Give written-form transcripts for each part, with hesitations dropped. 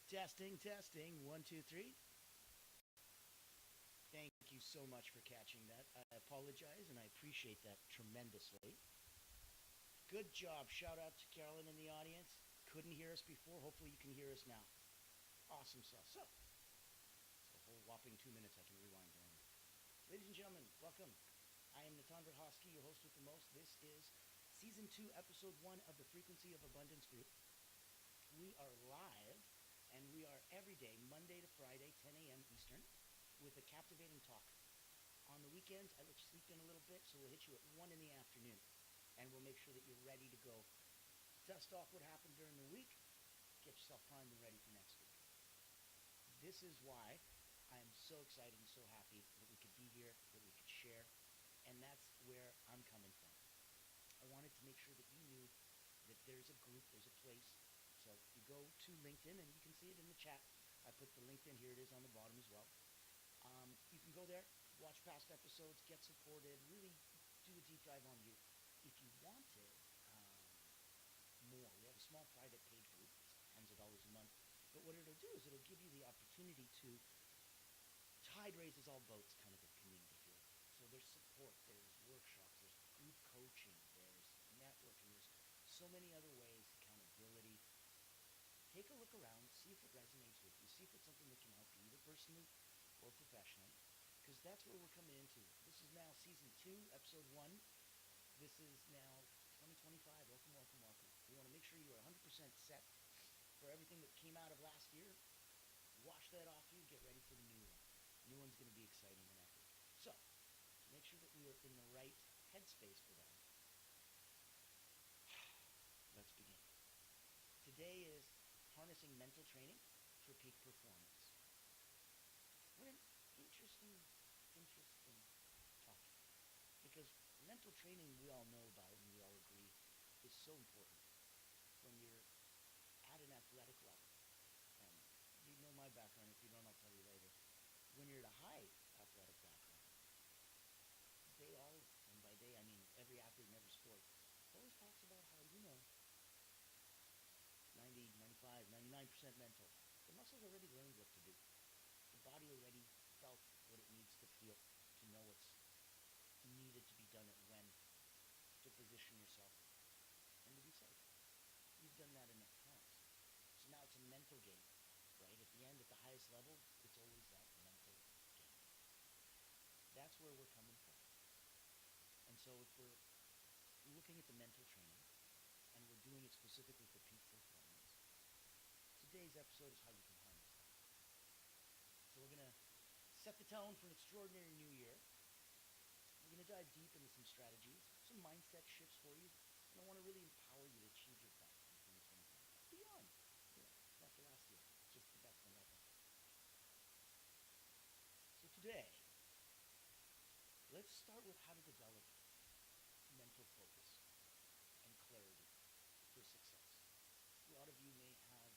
Testing, testing. One, two, three. Thank you so much for catching that. I apologize and I appreciate that tremendously. Good job. Shout out to Carolyn in the audience. Couldn't hear us before. Hopefully, you can hear us now. Awesome sauce. So, it's a whole whopping 2 minutes. I can rewind on. Ladies and gentlemen, welcome. I am Natan Verhosky, your host with the most. This is season 2, episode 1 of the Frequency of Abundance group. We are live and we are every day, Monday to Friday, 10 a.m. Eastern, with a captivating talk. On the weekends, I let you sleep in a little bit, so we'll hit you at 1 in the afternoon, and we'll make sure that you're ready to go. Dust off what happened during the week, get yourself primed and ready for next week. This is why I am so excited and so happy that we could be here, that we could share, and that's where I'm coming from. I wanted to make sure that you knew that there's a group, there's a place. So you go to LinkedIn, and you can see it in the chat. I put the LinkedIn, here it is on the bottom as well. You can go there, watch past episodes, get supported, really do a deep dive on you. If you wanted more, we have a small private paid group. It's tens of dollars a month. But what it'll do is it'll give you the opportunity to tide raises all boats kind of a community feel. So there's support, there's workshops, there's group coaching, there's networking, there's so many other ways, accountability. Take a look around, see if it resonates with you, see if it's something that can help you either personally or professionally, because that's where we're coming into. This is now season 2, episode 1. This is now 2025. Welcome, welcome, welcome. We want to make sure you are 100% set for everything that came out of last year. Wash that off you, get ready for the new one. The new one's going to be exciting and epic. So, to make sure that we are in the right headspace for that, let's begin. Today is harnessing mental training for peak performance. What an interesting topic. Because mental training, we all know about and we all agree, is so important when you're at an athletic level. And you know my background. If you don't, I'll tell you later. When you're at a high athletic background, they all, and by they I mean every athlete in every sport, always talks about how, 90, 95, 99% mental. The muscles already learned what to do. The body already felt what it needs to feel to know what's needed to be done at when to position yourself and to be safe. You've done that enough times. So now it's a mental game, right? At the end, at the highest level, it's always that mental game. That's where we're coming from. And so if we're looking at the mental training and we're doing it specifically for peak performance, today's episode is how you can harness that. So we're going to set the tone for an extraordinary new year. We're going to dive deep into some strategies, some mindset shifts for you, and I want to really empower you to achieve your best in 2025. Beyond, after last year, just the best and ever. So today, let's start with how to develop mental focus and clarity for success. A lot of you may have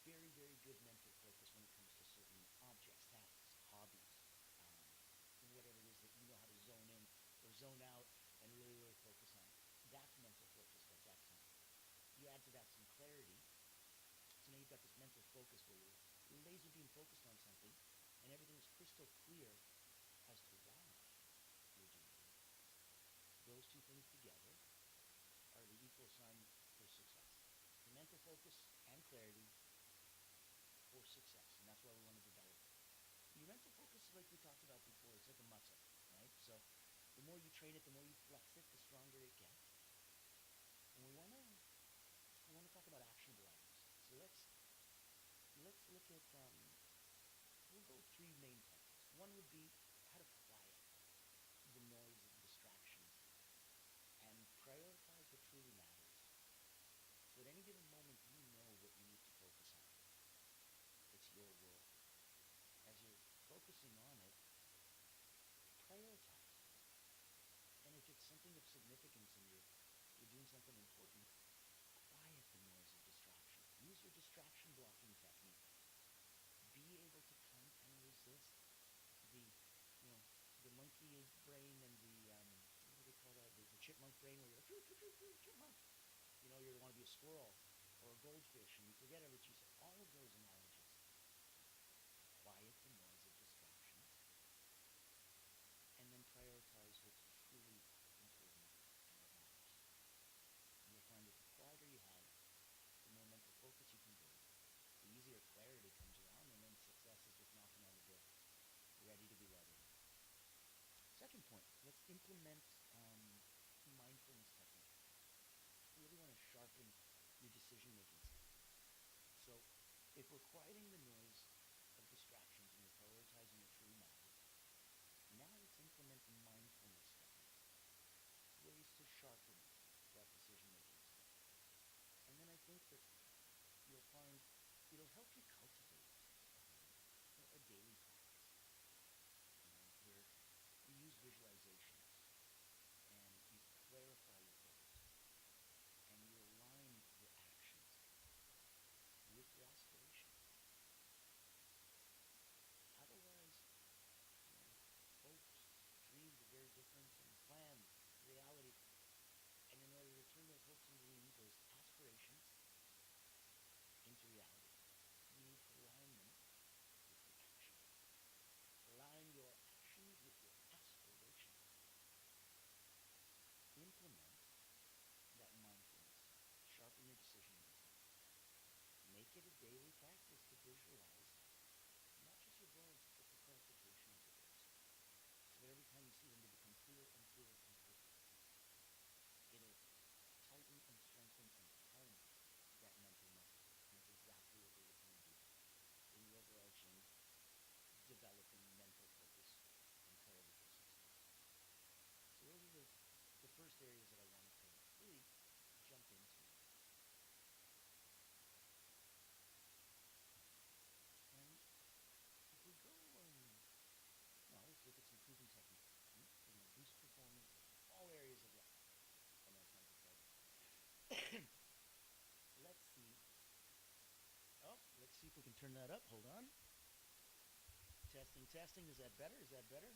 very, very good mental focus when it comes to certain objects, tasks, hobbies, whatever it is that you know how to zone in or zone out and really, really focus on. That's mental focus. That's excellent. You add to that some clarity. So now you've got this mental focus where you're laser beam focused on something and everything is crystal clear as to why you're doing it. Those two things together are the equal sign for success. So mental focus and clarity for success. And that's why we want to develop it. Your mental focus, like we talked about before, it's like a muscle, right? So the more you train it, the more you flex it, the stronger it gets. And we want to talk about actionable items. So let's look at we'll go 3 main points. One would be how to quiet the noise and distractions and prioritize what truly matters. So at any given moment, you know what you need to focus on. It's your world. As you're focusing on it, prioritize. And if it's something of significance and you're doing something important, quiet the noise of distraction. Use your distraction blocking technique. Be able to come and resist the, the monkey brain and the, what do they call that? The chipmunk brain where you're like, chipmunk. You want to be a squirrel or a goldfish and you forget everything. You say, all all of those analogies. Quiet the noise of distractions, and then prioritize what's truly important and what matters. And you'll find that the quieter you have, the more mental focus you can build, the easier clarity comes around, and then success is just knocking on the door, ready to be let in. Second point, let's implement mindfulness techniques. You really want to sharpen your decision-making skills. So if we're quieting the noise of distractions and we're prioritizing what truly matters, now let's implement mindfulness techniques, ways to sharpen that decision-making skill. And then I think that you'll find it'll help you cultivate a daily practice, where you use visualizations and you clarify your goals and you align your actions with your aspirations. Otherwise, hopes, dreams are very different than plans, reality. And in order to turn those hopes and dreams, those aspirations into reality, you need to align them with your actions. Align your actions with your aspirations. Implement that mindfulness. Sharpen your decision making. Make it a daily practice to visualize not just your goals, but the clarification of your goals. So that every time you see them, they become clearer and clearer and clearer. It'll tighten and strengthen and hone that mental muscle. And that's exactly what we're looking to do in the overarching developing mental focus and clarity for success. So those are the first areas that I wanted to really jump into. And if we go, well, let's look at some proven techniques. We're going to boost performance in all areas of life. I know it sounds exciting. Let's see. Oh, let's see if we can turn that up. Hold on. Testing, testing. Is that better? Is that better?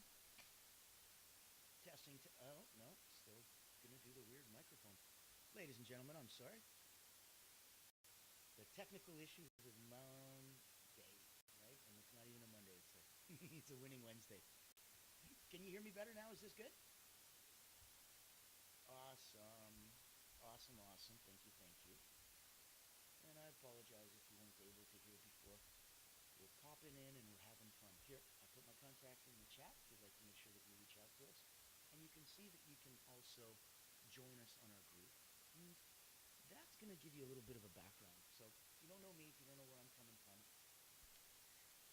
Testing. Oh, no. Still going to do the weird microphone. Ladies and gentlemen, I'm sorry. The technical issues of Monday, right? And it's not even a Monday. It's a it's a winning Wednesday. Can you hear me better now? Is this good? Awesome. Awesome, awesome. Thank you, thank you. And I apologize if you weren't able to hear before. We're popping in and we're having fun. Here, I put my contact in the chat if you'd like to make sure that you reach out to us. And you can see that you can also join us on our group. And that's going to give you a little bit of a background. So if you don't know me, if you don't know where I'm coming from,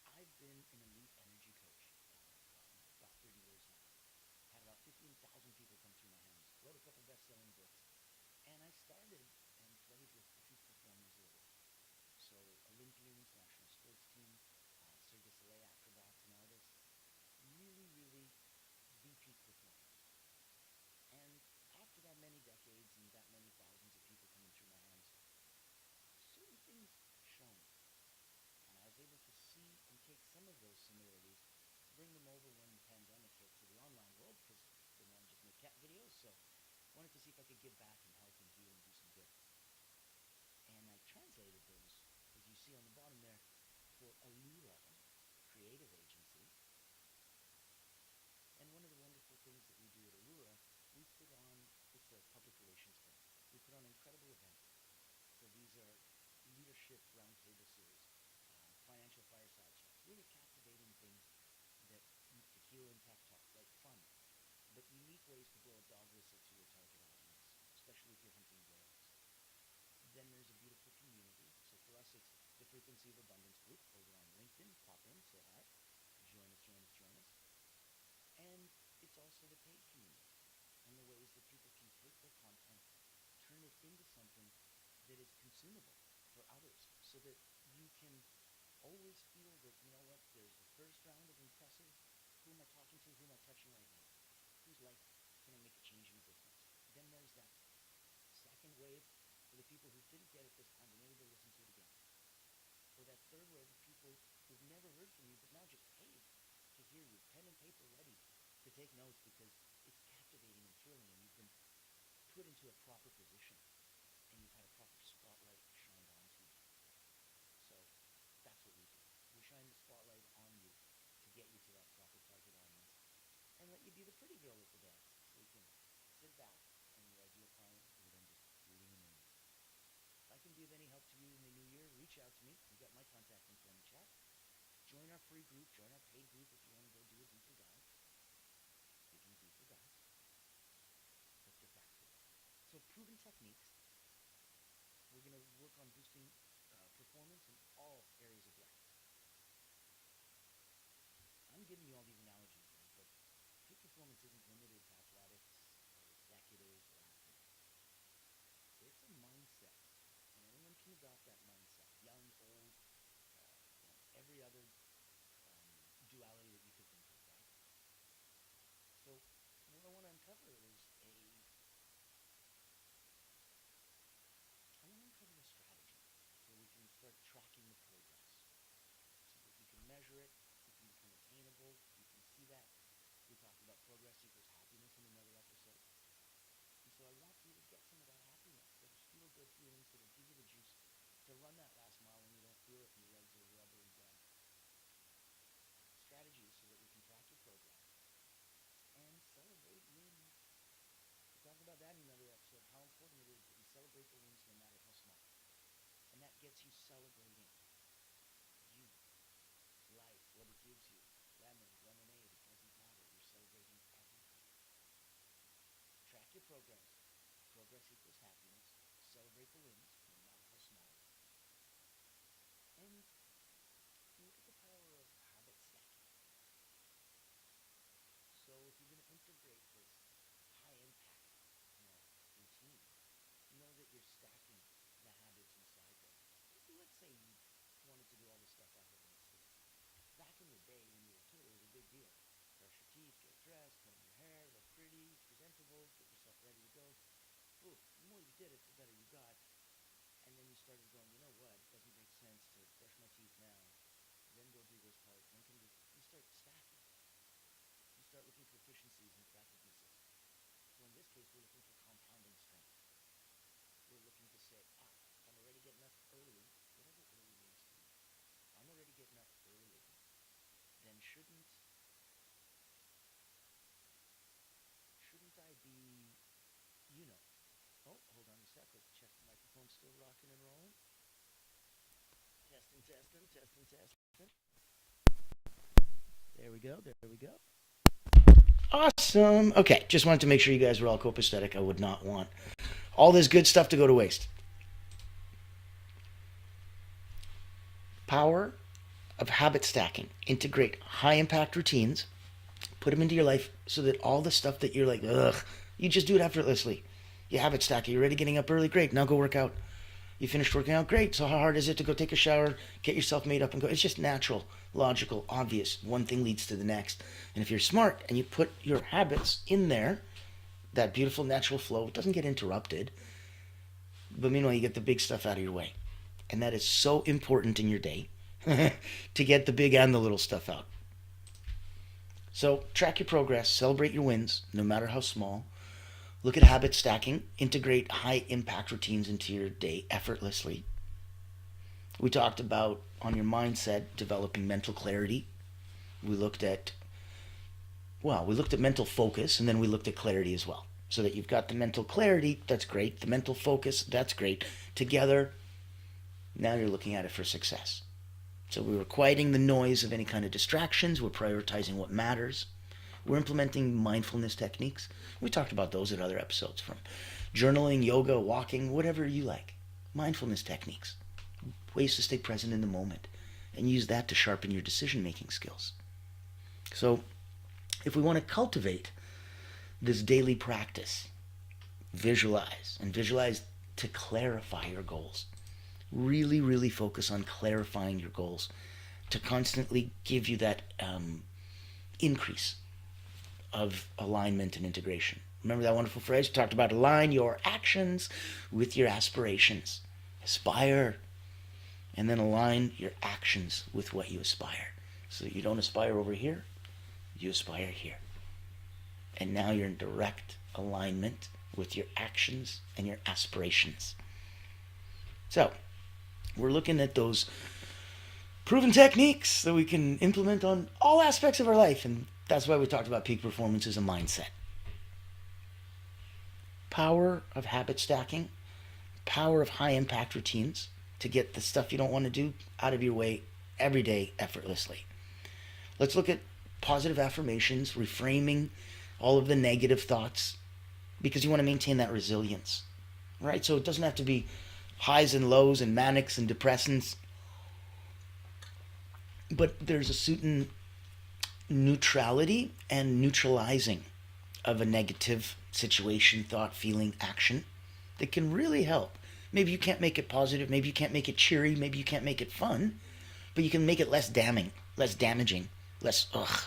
I've been an elite energy coach about 30 years now. Had about 15,000 people come through my hands. Wrote a couple best-selling books. And I started and played with the peak performers of the world. So Olympians, national sports team, Cirque du Soleil acrobats and artists. Really, really the peak performers. And after that many decades and that many thousands of people coming through my hands, certain things shone. And I was able to see and take some of those similarities, bring them over when the pandemic hit to the online world, because didn't want to just make cat videos. So wanted to see if I could give back and help and heal and do some good. And I translated those, as you see on the bottom there, for Allura Creative Agency. And one of the wonderful things that we do at Allura, we put on, it's a public relations firm. We put on incredible events. So these are leadership roundtable series, financial fireside chats, really captivating things that tequila and tech talk, right? Fun, but unique ways to blow a dog whistle to your target audience, especially if you're hunting whales. Then there's a beautiful community. So for us, it's the Frequency of Abundance group over on LinkedIn. Pop in, say hi, join us, join us, join us. And it's also the paid community and the ways that people can take their content, turn it into something that is consumable for others, so that you can always feel that, you know what, there's the first round of impressive, who am I talking to, who am I touching right now? Whose life can I make a change and a difference? Then there's that second wave for the people who didn't get it this time, but maybe they'll listen to it again. Or that third wave of people who've never heard from you, but now just paid to hear you, pen and paper ready to take notes because it's captivating and thrilling and you've been put into a proper position and you've had a proper spotlight shined onto you. So our free group, join our paid group if you want to go do a deeper dive. Speaking of deeper dives, let's get back to it. So proven techniques, we're going to work on boosting performance in all areas of life. I'm giving you all these analogies, guys, but peak performance isn't limited to athletics or executives or athletes. It's a mindset, and anyone can adopt that mindset. Young, old, every other duality that you could think of, right? So what I want to uncover is I want to uncover a strategy where we can start tracking the progress so that you can measure it, it can become attainable, you can see that. We talked about progress equals happiness in another episode. And so I want you to get some of that happiness, those feel-good feelings that'll give you the juice to run that last mile when you don't feel it and your legs are rubbery dead. Strategies so that we can track your progress and celebrate wins. We'll talk about that in another episode, how important it is that we celebrate the wins no matter how small. And that gets you celebrating you, life, what it gives you. Lemon, lemonade, it doesn't matter. You're celebrating everything. Track your progress. Progress equals happiness. Celebrate the wins, no matter how small. And look at the power of habit stacking. So if you're going to integrate this high impact, routine, know that you're stacking the habits inside there. Let's say you wanted to do all this stuff out of necessity. Back in the day when you were a kid, it was a big deal. Brush your teeth, get dressed, comb your hair, look pretty, presentable, get yourself ready to go. Ooh, the more you did it, the better you got. And then you started going, you know what, it doesn't make sense to brush my teeth now, then go do this part, then come do... You start stacking. You start looking for efficiencies and effectivenesses. So in this case, we're looking for compounding strength. We're looking to say, if I'm already getting up early, whatever early means to you, if I'm already getting up early, then shouldn't I be, oh, hold on a sec, let's check the microphone still rocking and rolling. Testing, testing, testing, testing. There we go, there we go. Awesome. Okay, just wanted to make sure you guys were all copacetic. I would not want all this good stuff to go to waste. Power of habit stacking. Integrate high impact routines, put them into your life so that all the stuff that you're like, ugh, you just do it effortlessly. You habit stack it. You're already getting up early. Great. Now go work out. You finished working out. Great. So how hard is it to go take a shower, get yourself made up and go? It's just natural, logical, obvious. One thing leads to the next. And if you're smart and you put your habits in there, that beautiful natural flow, it doesn't get interrupted. But meanwhile, you get the big stuff out of your way. And that is so important in your day to get the big and the little stuff out. So track your progress, celebrate your wins, no matter how small. Look at habit stacking, integrate high impact routines into your day effortlessly. We talked about, on your mindset, developing mental clarity. We looked at mental focus, and then we looked at clarity as well. So that you've got the mental clarity, that's great. The mental focus, that's great. Together, now you're looking at it for success. So we were quieting the noise of any kind of distractions. We're prioritizing what matters. We're implementing mindfulness techniques. We talked about those in other episodes, from journaling, yoga, walking, whatever you like. Mindfulness techniques. Ways to stay present in the moment and use that to sharpen your decision-making skills. So if we want to cultivate this daily practice, visualize to clarify your goals. Really, really focus on clarifying your goals to constantly give you that increase of alignment and integration. Remember that wonderful phrase we talked about? Align your actions with your aspirations. Aspire, and then align your actions with what you aspire. So that you don't aspire over here, you aspire here. And now you're in direct alignment with your actions and your aspirations. So, we're looking at those proven techniques that we can implement on all aspects of our life, and that's why we talked about peak performance as a mindset. Power of habit stacking, power of high impact routines to get the stuff you don't want to do out of your way every day effortlessly. Let's look at positive affirmations, reframing all of the negative thoughts, because you want to maintain that resilience, right? So it doesn't have to be highs and lows and manics and depressants, but there's a certain neutrality and neutralizing of a negative situation, thought, feeling, action that can really help. Maybe you can't make it positive, maybe you can't make it cheery, maybe you can't make it fun, but you can make it less damning, less damaging, less ugh.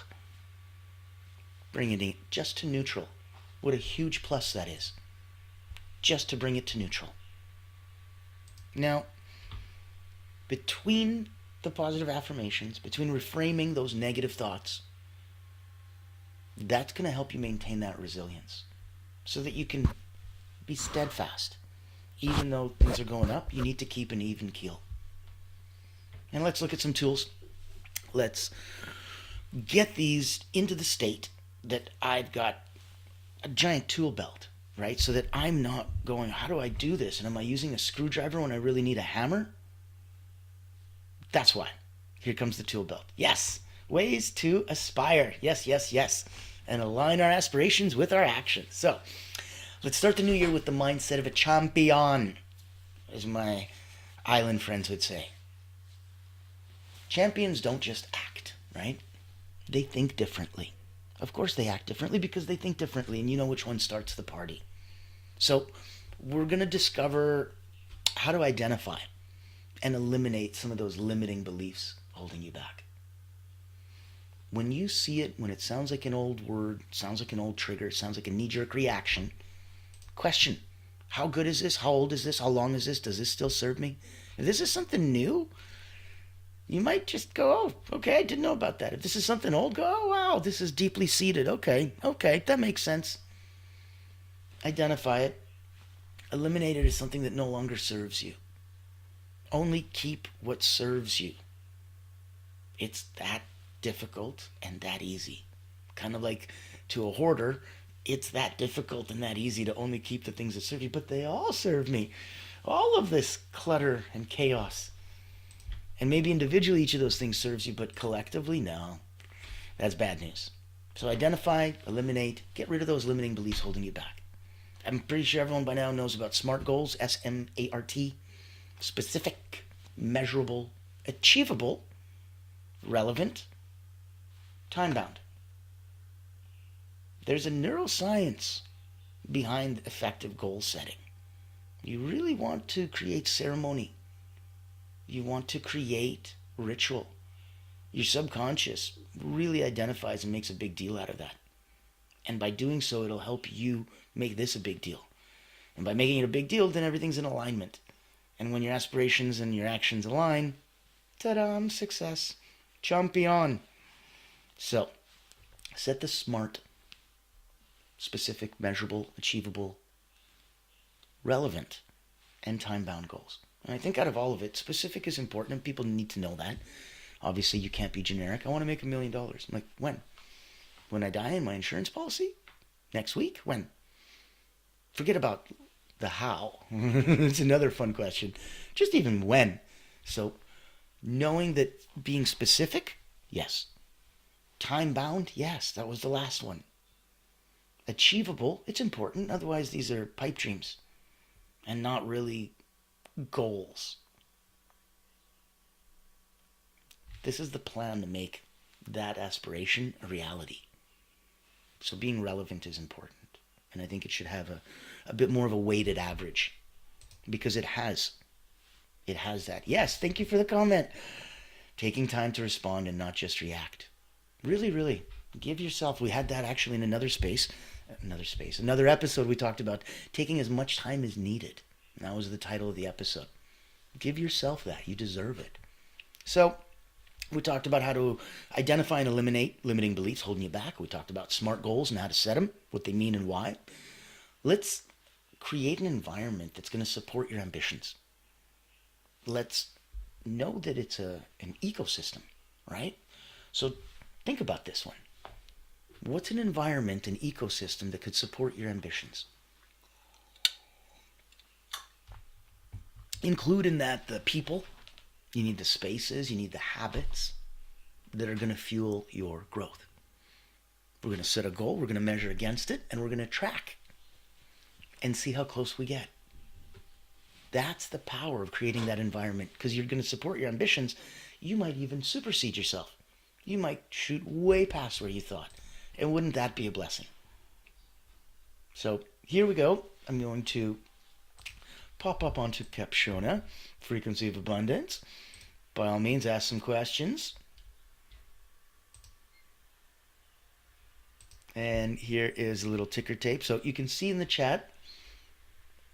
Bring it in just to neutral. What a huge plus that is. Just to bring it to neutral. Now, between the positive affirmations, between reframing those negative thoughts, that's going to help you maintain that resilience so that you can be steadfast. Even though things are going up, you need to keep an even keel. And let's look at some tools. Let's get these into the state that I've got a giant tool belt, right? So that I'm not going, how do I do this? And am I using a screwdriver when I really need a hammer? That's why. Here comes the tool belt. Yes. Ways to aspire. Yes, yes, yes. And align our aspirations with our actions. So, let's start the new year with the mindset of a champion, as my island friends would say. Champions don't just act, right? They think differently. Of course they act differently because they think differently, and you know which one starts the party. So, we're going to discover how to identify and eliminate some of those limiting beliefs holding you back. When you see it, when it sounds like an old word, sounds like an old trigger, sounds like a knee-jerk reaction, question, how good is this? How old is this? How long is this? Does this still serve me? If this is something new, you might just go, oh, okay, I didn't know about that. If this is something old, go, oh, wow, this is deeply seated. Okay, that makes sense. Identify it. Eliminate it as something that no longer serves you. Only keep what serves you. It's that difficult and that easy. Kind of like to a hoarder, it's that difficult and that easy to only keep the things that serve you, but they all serve me. All of this clutter and chaos. And maybe individually each of those things serves you, but collectively, no. That's bad news. So identify, eliminate, get rid of those limiting beliefs holding you back. I'm pretty sure everyone by now knows about SMART goals, SMART. Specific, measurable, achievable, relevant, time-bound. There's a neuroscience behind effective goal setting. You really want to create ceremony. You want to create ritual. Your subconscious really identifies and makes a big deal out of that. And by doing so, it'll help you make this a big deal. And by making it a big deal, then everything's in alignment. And when your aspirations and your actions align, ta-da, success. Champion. So, set the SMART, specific, measurable, achievable, relevant, and time-bound goals. And I think out of all of it, specific is important, and people need to know that. Obviously, you can't be generic. I want to make $1 million. I'm like, when? When I die in my insurance policy? Next week? When? Forget about the how. It's another fun question. Just even when. So, knowing that being specific, yes. Time-bound, yes. That was the last one. Achievable, it's important. Otherwise, these are pipe dreams and not really goals. This is the plan to make that aspiration a reality. So being relevant is important. And I think it should have a bit more of a weighted average because it has. It has that. Yes, thank you for the comment. Taking time to respond and not just react. Really, really. Give yourself, we had that actually in another episode we talked about taking as much time as needed. And that was the title of the episode. Give yourself that. You deserve it. So, we talked about how to identify and eliminate limiting beliefs holding you back. We talked about SMART goals and how to set them, what they mean and why. Let's create an environment that's going to support your ambitions. Let's know that it's an ecosystem, right? So think about this one. What's an environment, an ecosystem that could support your ambitions? Include in that the people. You need the spaces, you need the habits, that are going to fuel your growth. We're going to set a goal, we're going to measure against it, and we're going to track and see how close we get. That's the power of creating that environment, because you're going to support your ambitions. You might even supersede yourself. You might shoot way past where you thought. And wouldn't that be a blessing? So here we go. I'm going to pop up onto Capshona, Frequency of Abundance. By all means, ask some questions. And here is a little ticker tape. So you can see in the chat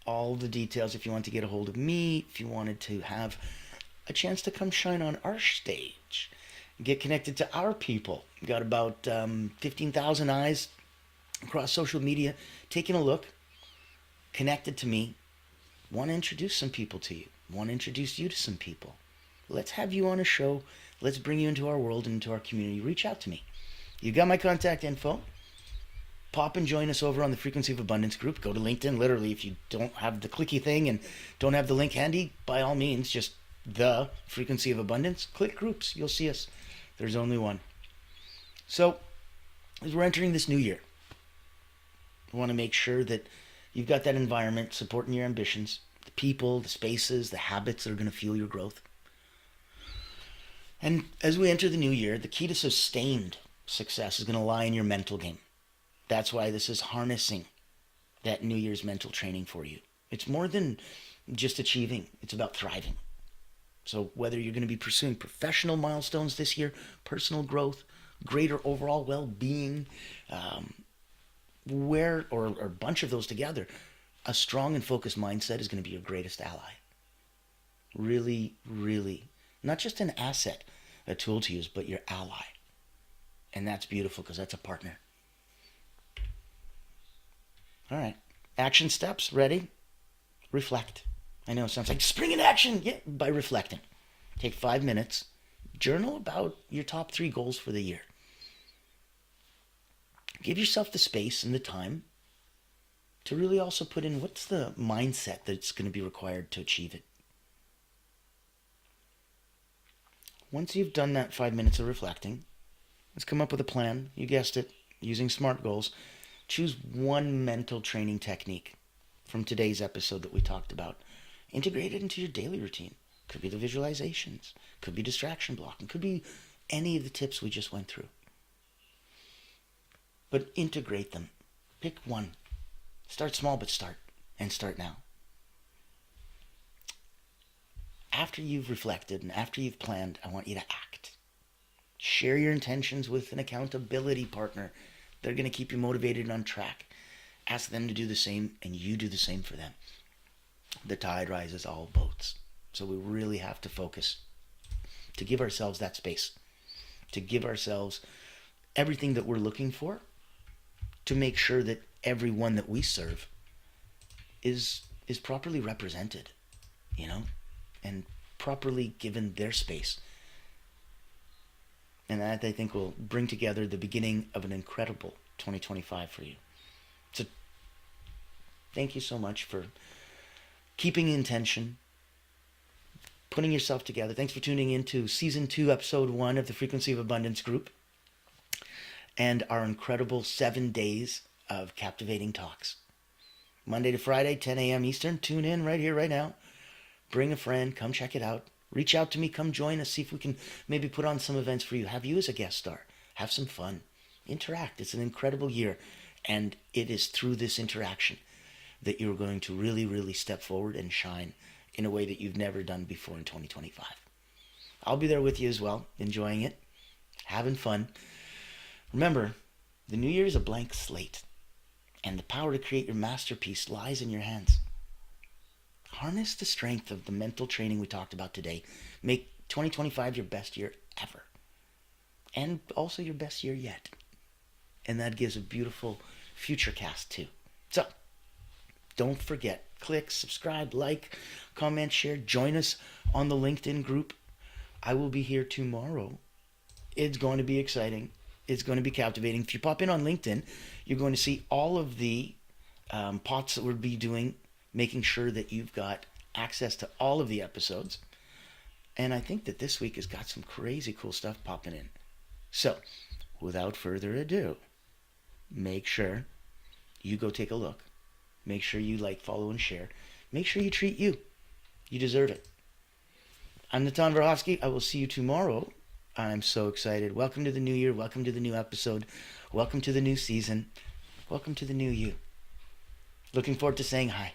all the details if you want to get a hold of me, if you wanted to have a chance to come shine on our stage, get connected to our people. We've got about 15,000 eyes across social media taking a look, connected to me, want to introduce some people to you, want to introduce you to some people. Let's have you on a show. Let's bring you into our world and into our community. Reach out to me. You got my contact info. Pop and join us over on the Frequency of Abundance group. Go to LinkedIn. Literally, if you don't have the clicky thing and don't have the link handy, by all means, just the Frequency of Abundance. Click groups. You'll see us. There's only one. So, as we're entering this new year, we want to make sure that you've got that environment supporting your ambitions, the people, the spaces, the habits that are going to fuel your growth. And as we enter the new year, the key to sustained success is going to lie in your mental game. That's why this is harnessing that New Year's mental training for you. It's more than just achieving. It's about thriving. So whether you're going to be pursuing professional milestones this year, personal growth, greater overall well-being, or a bunch of those together, a strong and focused mindset is going to be your greatest ally. Really, really, not just an asset, a tool to use, but your ally. And that's beautiful because that's a partner. All right. Action steps. Ready? Reflect. I know it sounds like spring in action. Yeah, by reflecting. Take 5 minutes. Journal about your top 3 goals for the year. Give yourself the space and the time to really also put in what's the mindset that's going to be required to achieve it. Once you've done that 5 minutes of reflecting, let's come up with a plan. You guessed it, using SMART goals. Choose one mental training technique from today's episode that we talked about. Integrate it into your daily routine. Could be the visualizations, could be distraction blocking, could be any of the tips we just went through. But integrate them. Pick one. Start small, but start. And start now. After you've reflected and after you've planned, I want you to act. Share your intentions with an accountability partner. They're going to keep you motivated and on track. Ask them to do the same, and you do the same for them. The tide rises all boats. So we really have to focus to give ourselves that space, to give ourselves everything that we're looking for, to make sure that everyone that we serve is properly represented, and properly given their space. And that, I think, will bring together the beginning of an incredible 2025 for you. So thank you so much for keeping intention, putting yourself together. Thanks for tuning in to Season 2, Episode 1 of the Frequency of Abundance group and our incredible 7 days of captivating talks. Monday to Friday, 10 a.m. Eastern. Tune in right here, right now. Bring a friend. Come check it out. Reach out to me. Come join us. See if we can maybe put on some events for you. Have you as a guest star. Have some fun. Interact. It's an incredible year. And it is through this interaction that you're going to really, really step forward and shine in a way that you've never done before in 2025. I'll be there with you as well, enjoying it, having fun. Remember, the new year is a blank slate, and the power to create your masterpiece lies in your hands. Harness the strength of the mental training we talked about today. Make 2025 your best year ever, and also your best year yet. And that gives a beautiful future cast too. So, don't forget, click, subscribe, like, comment, share. Join us on the LinkedIn group. I will be here tomorrow. It's going to be exciting. It's going to be captivating. If you pop in on LinkedIn, you're going to see all of the pots that we'll be doing, making sure that you've got access to all of the episodes. And I think that this week has got some crazy cool stuff popping in. So, without further ado, make sure you go take a look. Make sure you like, follow, and share. Make sure you treat you. You deserve it. I'm Natan Verhovsky. I will see you tomorrow. I'm so excited. Welcome to the new year. Welcome to the new episode. Welcome to the new season. Welcome to the new you. Looking forward to saying hi.